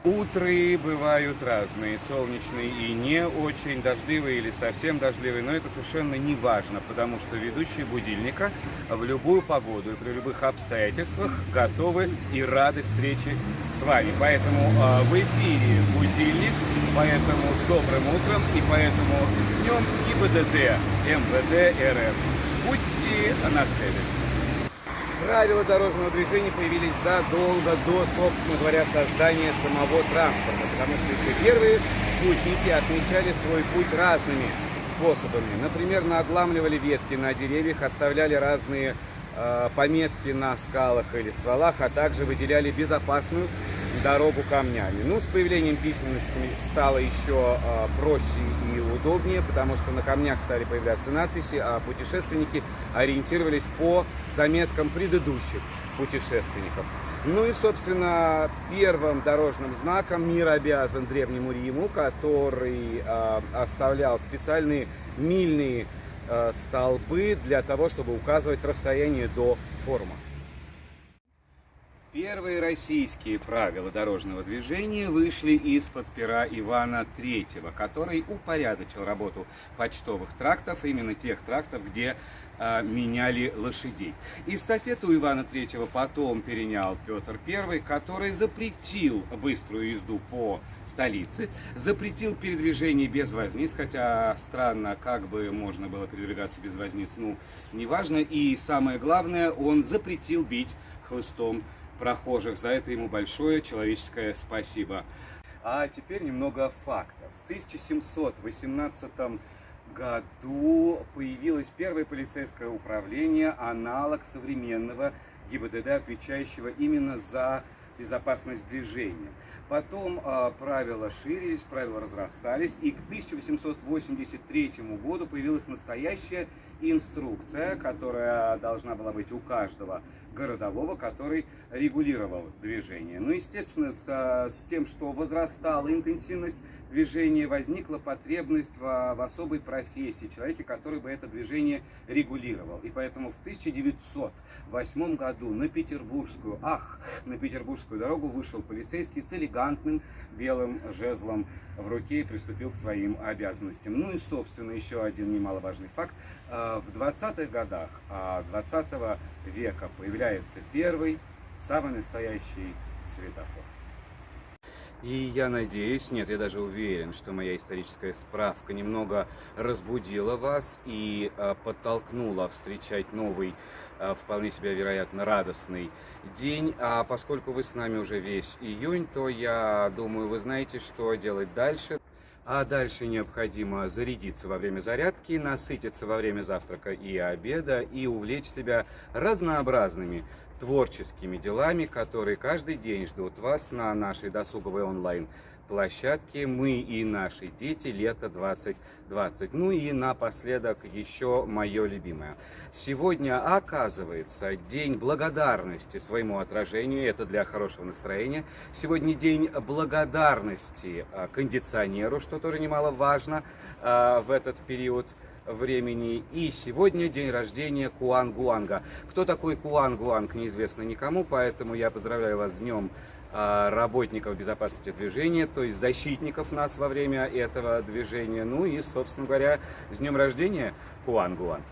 Утры бывают разные, солнечные и не очень, дождливые или совсем дождливые, но это совершенно не важно, потому что ведущие будильника в любую погоду и при любых обстоятельствах готовы и рады встрече с вами. Поэтому в эфире будильник, поэтому с добрым утром и поэтому с днем ГИБДД МВД РФ. Будьте на связи. Правила дорожного движения появились задолго до, собственно говоря, создания самого транспорта, потому что еще первые путники отмечали свой путь разными способами. Например, надламливали ветки на деревьях, оставляли разные пометки на скалах или стволах, а также выделяли безопасную дорогу камнями. Ну, с появлением письменности стало еще проще и удобнее, потому что на камнях стали появляться надписи, а путешественники ориентировались по заметкам предыдущих путешественников. Ну и, собственно, первым дорожным знаком мир обязан Древнему Риму, который оставлял специальные мильные столбы для того, чтобы указывать расстояние до форума. Первые российские правила дорожного движения вышли из-под пера Ивана III, который упорядочил работу почтовых трактов, именно тех трактов, где меняли лошадей. Эстафету Ивана III потом перенял Петр I, который запретил быструю езду по столице, запретил передвижение без возниц, хотя странно, как бы можно было передвигаться без возниц, ну, неважно. И самое главное, он запретил бить хлыстом прохожих. За это ему большое человеческое спасибо. А теперь немного фактов. В 1718 году появилось первое полицейское управление, аналог современного ГИБДД, отвечающего именно за безопасность движения. Потом правила ширились, правила разрастались, и к 1883 году появилась настоящая инструкция, которая должна была быть у каждого городового, который регулировал движение. Ну, естественно, с тем, что возрастала интенсивность движения, возникла потребность в особой профессии, человеке, который бы это движение регулировал. И поэтому в 1908 году на Петербургскую дорогу вышел полицейский с элегантным белым жезлом в руке и приступил к своим обязанностям. Ну и, собственно, еще один немаловажный факт. В 20-х годах 20 века появляется первый, самый настоящий светофор. И я надеюсь, нет, я даже уверен, что моя историческая справка немного разбудила вас и подтолкнула встречать новый, вполне себе вероятно, радостный день. А поскольку вы с нами уже весь июнь, то я думаю, вы знаете, что делать дальше. А дальше необходимо зарядиться во время зарядки, насытиться во время завтрака и обеда и увлечь себя разнообразными творческими делами, которые каждый день ждут вас на нашей досуговой онлайн-площадке «Мы и наши дети. Лето 2020». Ну и напоследок еще мое любимое. Сегодня, оказывается, день благодарности своему отражению, это для хорошего настроения. Сегодня день благодарности кондиционеру, что тоже немаловажно в этот период времени. И сегодня день рождения Куангуанга. Кто такой Куангуанг, неизвестно никому, поэтому я поздравляю вас с днем работников безопасности движения, то есть защитников нас во время этого движения. Ну и, собственно говоря, с днем рождения, Куангуанг.